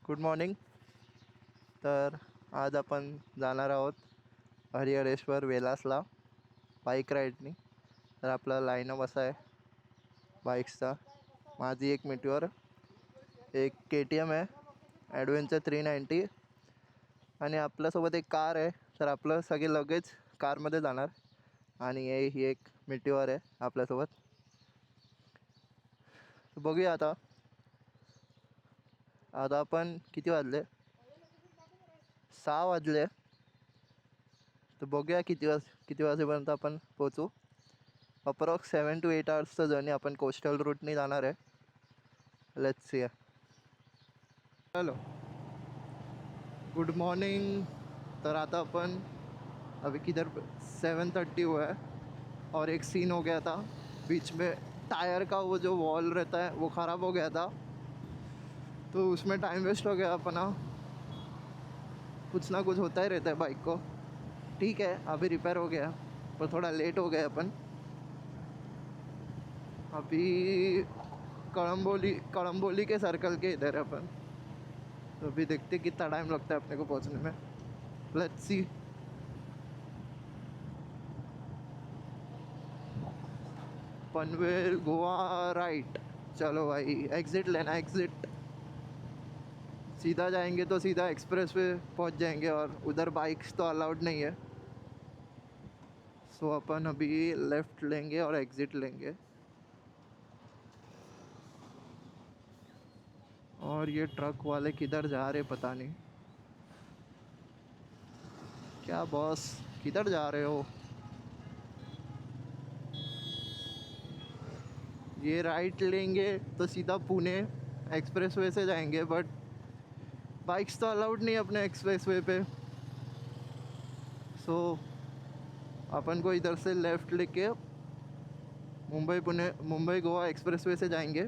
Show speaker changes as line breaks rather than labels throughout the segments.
Good morning. तर आज आपण जाणार आहोत हरिहरेश्वर वेलासला बाईक राईडनी. तर आपला लाईनअप असा आहे बाईक्सचा. माझी एक मिटिओर, एक KTM आहे ॲडव्हेंचर 390 आणि आपल्यासोबत एक कार आहे. तर आपलं सगळे लगेच कारमध्ये जाणार आणि ही एक मिटिओर आहे आपल्यासोबत. बघूया आता आपण किती वाजले, 6 वाजले. तर बघूया किती वाजेपर्यंत आपण पोचू. अप्रॉक्स 7 to 8 आवर्सचं जर्नी आपण कोस्टल रूटनी जाणार आहे. Let's see. चलो, गुड मॉर्निंग. तर आता अपन अभी किधर 7:30 हुआ है और एक सीन हो गया था बीच में. टायर का वो जो वॉल रहता है वो ख़राब हो गया था, तो उसमें टाइम वेस्ट हो गया अपना. कुछ ना कुछ होता ही रहता है बाइक को. ठीक है, अभी रिपेयर हो गया पर थोड़ा लेट हो गए अपन. अभी कड़म्बोली के सर्कल के इधर है अपन. तो अभी देखते कितना टाइम लगता है अपने को पहुंचने में. Let's see. Panvel Goa right. चलो भाई, एग्ज़िट लेना, एग्ज़िट. सीधा जाएंगे तो सीधा एक्सप्रेस वे पहुँच जाएंगे और उधर बाइक्स तो अलाउड नहीं है. सो अपन अभी लेफ़्ट लेंगे और एग्ज़िट लेंगे. और ये ट्रक वाले किधर जा रहे पता नहीं. क्या बॉस, किधर जा रहे हो? ये राइट लेंगे तो सीधा पुणे एक्सप्रेसवे से जाएंगे, बट बाइक्स तो अलाउड नहीं अपने एक्सप्रेसवे पे. सो अपन को इधर से लेफ़्ट लेके मुंबई गोवा एक्सप्रेसवे से जाएंगे.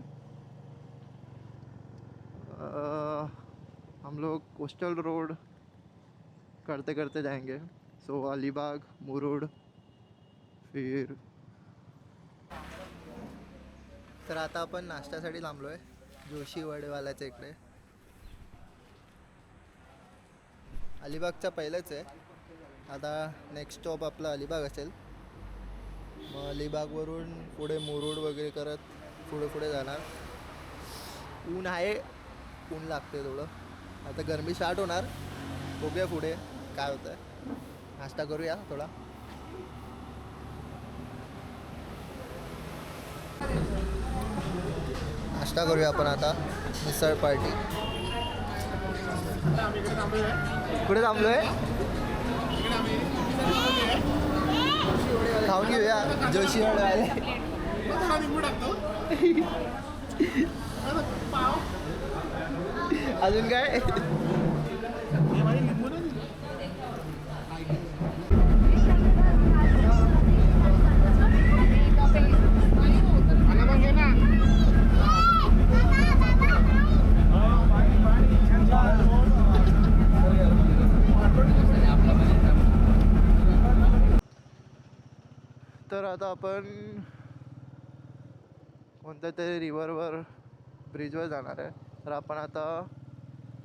हम लोग कोस्टल रोड करते करते जाएंगे. सो अलीबाग, मुरुड, फिर. तर आता आपण नाश्त्यासाठी थांबलो आहे जोशी वडेवाल्याच्या इकडे. अलिबागचा पहिलंच आहे. आता नेक्स्ट स्टॉप आपला अलिबाग असेल. मग अलिबागवरून पुढे मुरुड वगैरे करत पुढे जाणार. ऊन आहे, ऊन लागते थोडं. आता गरमी स्टार्ट होणार. बघूया पुढे काय होतं आहे. नाश्ता करूया थोडा. नाश्ता करूया आपण आता. मिसळ पार्टी. कुठे थांबलो आहे? खाऊन घेऊया जोशी वडेवाले. अजून काय? तर आता आपण कोणत्या तरी रिव्हरवर ब्रिजवर जाणार आहे. तर आपण आता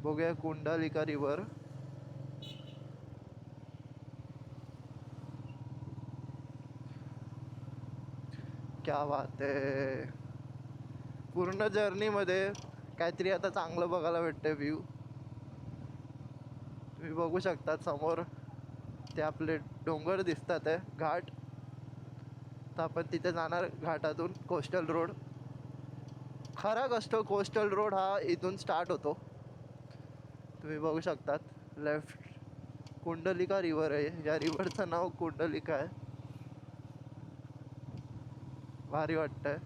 बघूया कुंडलिका रिव्हर. क्या बात आहे. पूर्ण जर्नीमध्ये काहीतरी आता चांगलं बघायला भेटतं. व्ह्यू तुम्ही बघू शकतात समोर. ते आपले डोंगर दिसतात आहे, घाट. तर आपण तिथे जाणार घाटातून. कोस्टल रोड खरा कोस्टल रोड हा इथून स्टार्ट होतो. तुम्ही बघू शकतात. लेफ्ट कुंडलिका रिव्हर आहे. या रिव्हरचं नाव कुंडलिका आहे. भारी वाटतंय.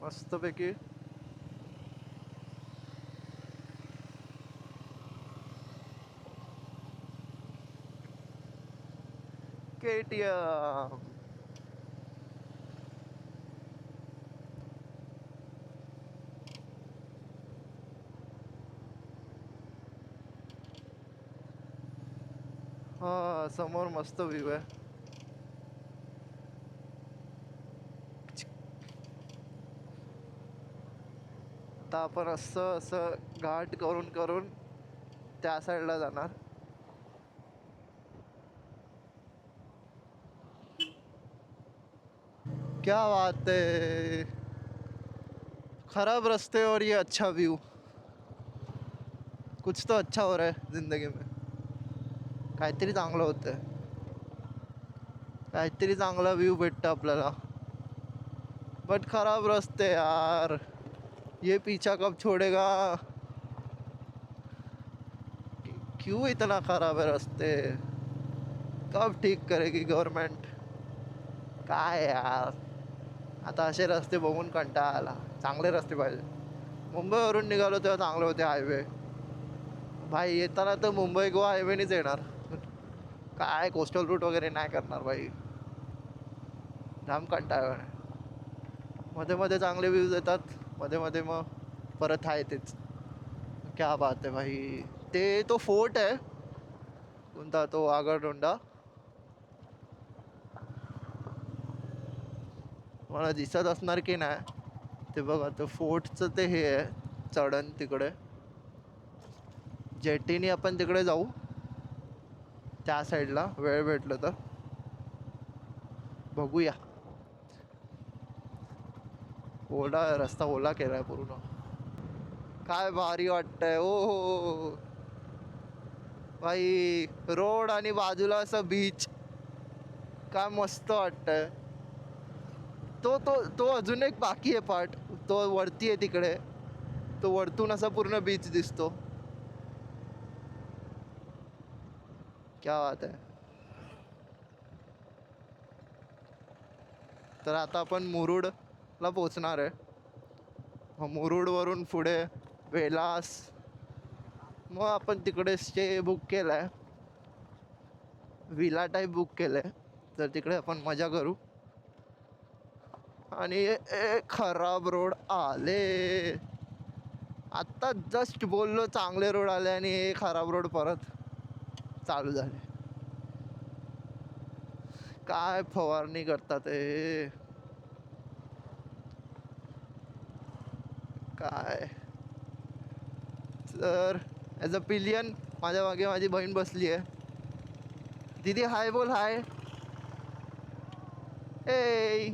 मस्तपैकी. KTM. हां, समोर मस्त व्ह्यू आहे. आता आपण असं असं घाट करून करून त्या साईडला जाणार. क्या बात है, खराब रास्ते और ये अच्छा व्यू. कुछ तो अच्छा हो रहा है जिंदगी में. काहीतरी चांगलं होतंय, काहीतरी चांगला व्यू भेटतं आपल्याला. बट खराब रास्ते यार, ये पीछा कब छोड़ेगा. क्यों इतना खराब है रास्ते, कब ठीक करेगी गवर्नमेंट. काय यार, आता असे रस्ते बघून कंटाळा आला. चांगले रस्ते पाहिजे. मुंबईवरून निघालो तेव्हा चांगले होते हायवे. भाई येताना तर मुंबई गोवा हायवेनेच येणार. काय कोस्टल रूट वगैरे नाही करणार भाई, जाम कंटाळा. मध्ये मध्ये चांगले व्ह्यूज येतात, मध्ये मध्ये मग परत आहे तेच. क्या बात आहे भाई. ते तो फोर्ट आहे कोणता, तो आगरडोंडा. मला दिसत असणार की नाही ते बघा. तो फोर्टचं ते हे आहे चढण तिकडे. जेटीने आपण तिकडे जाऊ त्या साईडला, वेळ भेटलं तर बघूया. ओला रस्ता ओला केलाय पूर्ण. काय भारी वाटतंय. ओ हो भाई, रोड आणि बाजूला असं बीच, काय मस्त वाटतंय. तो तो तो अजून एक बाकी आहे पार्ट, तो वरती आहे तिकडे. तो वरतून असा पूर्ण बीच दिसतो. क्या बात आहे. तर आता आपण मुरुडला पोचणार आहे. मुरुडवरून पुढे वेलास, मग आपण तिकडे स्टे बुक केलाय, विला टाईप बुक केलंय. तर तिकडे आपण मजा करू. आणि खराब रोड आले. आत्ता जस्ट बोललो चांगले रोड आले आणि हे खराब रोड परत चालू झाले. काय फवारणी करतात हे, काय. तर ॲज अ पिलियन माझ्या मागे माझी बहीण बसली आहे. दीदी हाय बोल, हाय. ए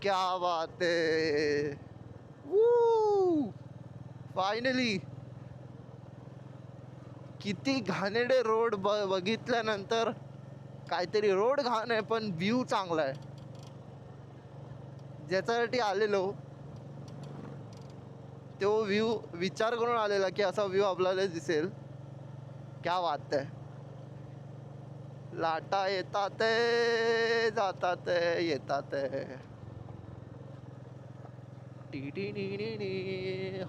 क्या बात है, फायनली. किती घाणेरडे रोड बघितल्यानंतर, काहीतरी रोड घाण आहे पण व्ह्यू चांगला आहे. ज्याच्यासाठी आलेलो तो व्ह्यू विचार करून आलेला की असा व्ह्यू आपल्याला दिसेल. क्या बात आहे. लाटा येतात जातात येतात.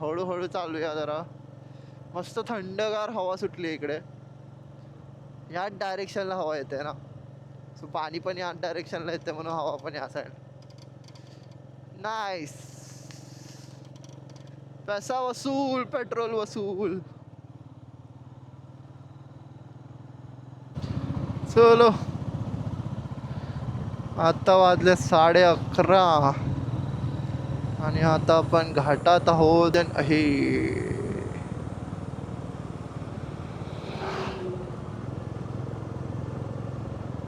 हळूहळू चालूया जरा. मस्त थंडगार हवा सुटली इकडे. याच डायरेक्शनला हवा येते ना, सो पाणी पण याच डायरेक्शनला येते म्हणून हवा पण या साईड. नाईस. पैसा वसूल, पेट्रोल वसूल. चलो, आता वाजले 11:30 आणि आता आपण घाटात आहोत. आहे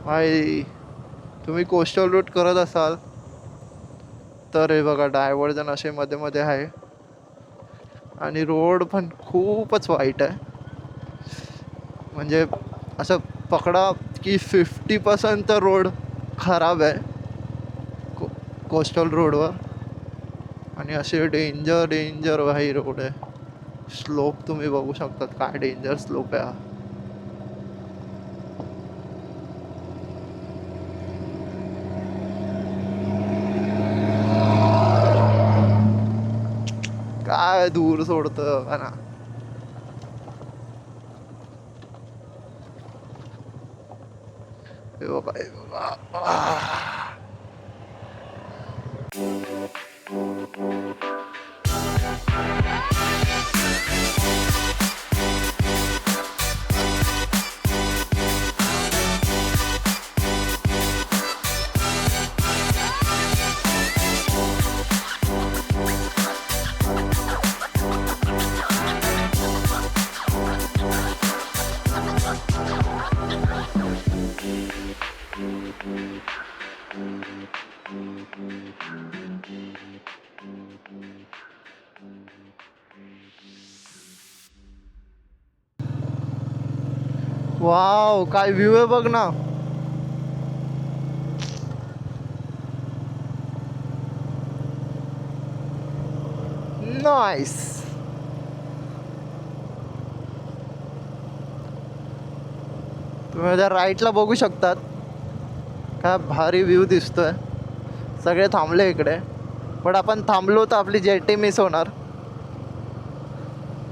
भाई, तुम्ही कोस्टल रूट करत असाल तर हे बघा, डायव्हर्जन असे मध्ये मध्ये आहे. आणि रोड पण खूपच वाईट आहे. म्हणजे असं पकडा की 50% तर रोड खराब आहे कोस्टल रोडवर. आणि असे डेंजर डेंजर भाई रोड आहे. स्लोप तुम्ही बघू शकतात, काय डेंजर स्लोप आहे हा. काय दूर सोडतं ना. बाबा वाव, काय व्ह्यू आहे बघ ना. नाईस. तुम्ही माझ्या राईटला बघू शकतात, काय भारी व्ह्यू दिसतोय. सगळे थांबले इकडे, पण आपण थांबलो तर आपली जेट्टी मिस होणार.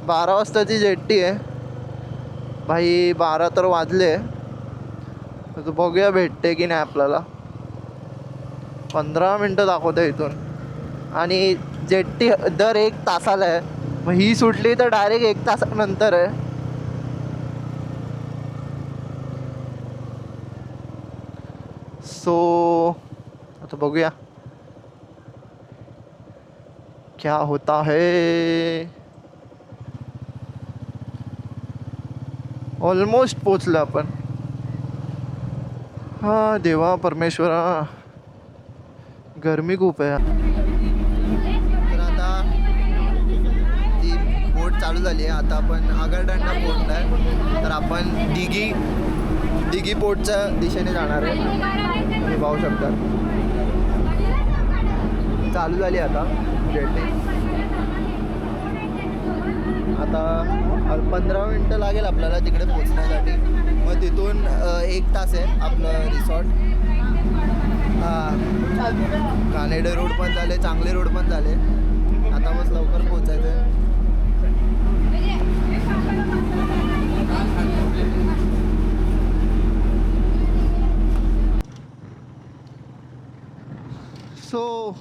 12 वाजताची जेट्टी आहे भाई. 12 तर वाजले. तर बघूया भेटते की नाही आपल्याला. 15 मिनटं दाखवते इथून, आणि जेट्टी दर 1 तासाला आहे. मग ही सुटली तर डायरेक्ट 1 तासानंतर आहे. सो आता बघूया क्या होता है. ऑलमोस्ट पोचलो आपण. हा देवा परमेश्वरा, गरमी खूप आहे. तर आता ती बोट चालू झाली आहे. आता आपण आगरदांडा पोर्टला आहे. तर आपण दिघी पोर्टच्या दिशेने जाणार आहे. तुम्ही पाहू शकता चालू झाली आता जेट्टी. आता 15 मिनटं लागेल आपल्याला तिकडे पोचण्यासाठी. मग तिथून 1 तास आहे आपलं रिसॉर्ट. कानेडे रोड पण झाले, चांगले रोड पण झाले. आता मग लवकर पोचायचं आहे. सो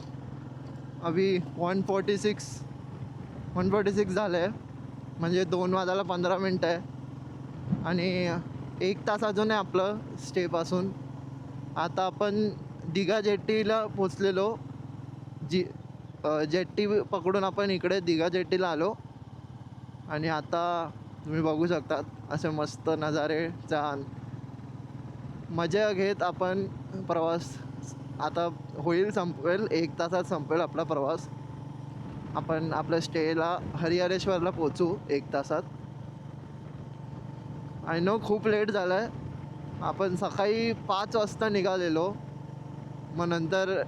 अभी 146 झालं आहे. म्हणजे 2 वाजायला 15 मिनटं आहे. आणि 1 तास अजून आहे आपलं स्टेपासून. आता आपण दिघा जेट्टीला पोचलेलो. जेट्टी पकडून आपण इकडे दिघा जेट्टीला आलो. आणि आता तुम्ही बघू शकतात असे मस्त नजारे, छान मजा घेत आपण प्रवास आता संपेल. 1 तासात संपेल आपला प्रवास. आपण आपल्या स्टेला हरिहरेश्वरला पोचू 1 तासात. आय नो खूप लेट झालं आहे. आपण सकाळी 5 वाजता निघालेलो. मग नंतर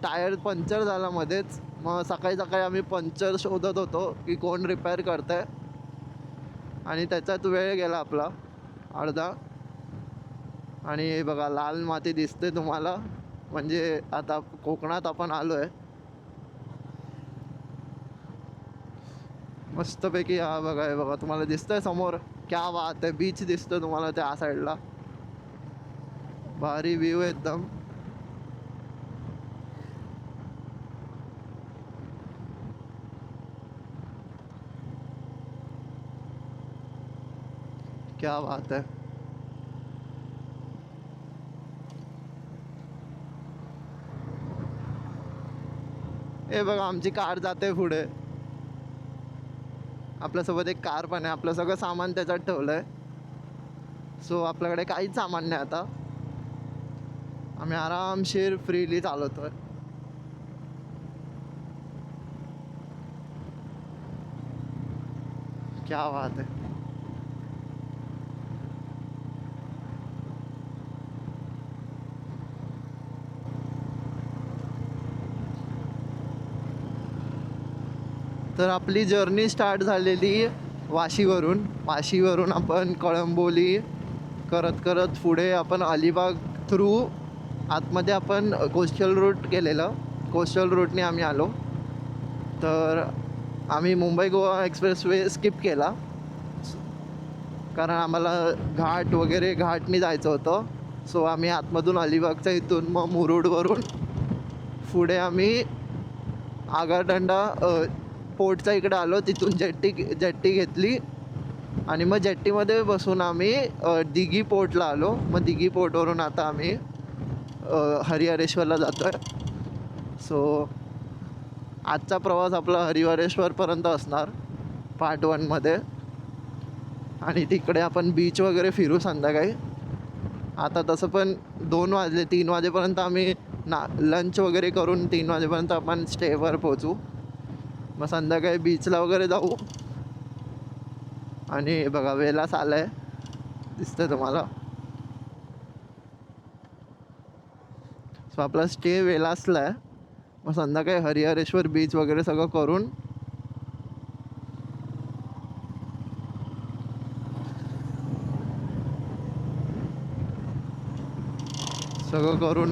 टायर पंक्चर झाला मध्येच. मग सकाळी आम्ही पंक्चर शोधत होतो की कोण रिपेअर करत आहे. आणि त्याच्यात वेळ गेला आपला अर्धा. आणि हे बघा लाल माती दिसते तुम्हाला. म्हणजे आता कोकणात आपण आलो आहे मस्तपैकी. हा बघा, हे बघा तुम्हाला दिसतंय समोर. क्या बात आहे. बीच दिसतं तुम्हाला त्या साईडला. भारी व्ह्यू आहे एकदम. क्या बात आहे. हे बघा आमची कार जाते पुढे. आपल्यासोबत एक कार पण आहे. आपलं सगळं सामान त्याच्यात ठेवलं आहे. सो आपल्याकडे काहीच सामान नाही आता. आम्ही आरामशीर फ्रीली चालवतोय. क्या बात आहे. तर आपली जर्नी स्टार्ट झालेली वाशीवरून आपण कळंबोली करत पुढे आपण अलिबाग थ्रू आतमध्ये आपण कोस्टल रूट केलेलं. कोस्टल रूटने आम्ही आलो. तर आम्ही मुंबई गोवा एक्सप्रेसवे स्किप केला, कारण आम्हाला घाटने जायचं होतं. सो आम्ही आतमधून अलिबागच्या इथून मग मुरुडवरून पुढे आम्ही आगरदांडा पोर्टच्या इकडे आलो. तिथून जेट्टी घेतली आणि मग जेट्टीमध्ये बसून आम्ही दिघी पोर्टला आलो. मग दिघी पोर्टवरून आता आम्ही हरिहरेश्वरला जातो आहे. सो आजचा प्रवास आपला हरिहरेश्वरपर्यंत असणार पार्ट 1मध्ये. आणि तिकडे आपण बीच वगैरे फिरू संध्याकाळी. आता तसं पण 2 वाजले. 3 वाजेपर्यंत आम्ही लंच वगैरे करून 3 वाजेपर्यंत आपण स्टेवर पोचू. मग संध्याकाळी बीचला वगैरे जाऊ. आणि बघा वेलास आलं आहे. दिसतंय तुम्हाला. सो आपला स्टे वेलासला आहे. मग संध्याकाळी हरिहरेश्वर बीच वगैरे सगळं करून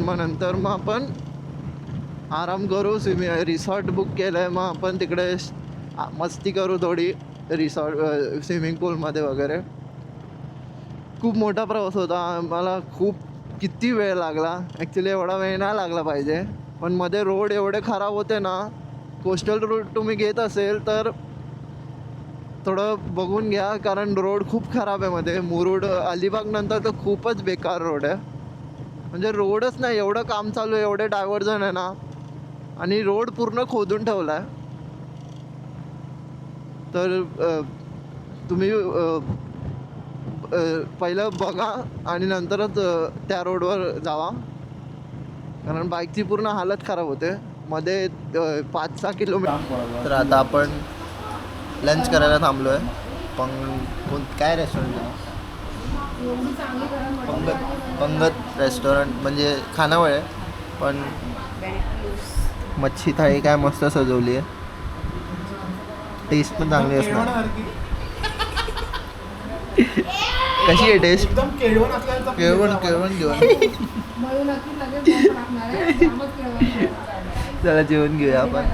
मग नंतर मग आपण आराम करू. रिसॉर्ट बुक केलं आहे, मग आपण तिकडे मस्ती करू थोडी रिसॉर्ट स्विमिंग पूलमध्ये वगैरे. खूप मोठा प्रवास होता. मला किती वेळ लागला. ॲक्च्युली एवढा वेळ नाही लागला पाहिजे, पण मध्ये रोड एवढे खराब होते ना. कोस्टल रूट तुम्ही घेत असेल तर थोडं बघून घ्या, कारण रोड खूप खराब आहे मध्ये. मुरुड अलिबाग नंतर तर खूपच बेकार रोड आहे. म्हणजे रोडच नाही, एवढं काम चालू आहे, एवढे डायव्हर्जन आहे ना, आणि रोड पूर्ण खोदून ठेवला आहे. तर तुम्ही पहिलं बघा आणि नंतरच त्या रोडवर जावा, कारण बाईकची पूर्ण हालत खराब होते मध्ये. 5-6 किलोमीटर. तर आता आपण लंच करायला थांबलो आहे. काय रेस्टॉरंट आहे? पंगत रेस्टॉरंट, म्हणजे खानावळ आहे, पण मच्छी थाळी काय मस्त सजवली आहे. टेस्ट पण चांगली असणार. कशी आहे टेस्ट? केळवण घेऊन चला जेवण घेऊया आपण.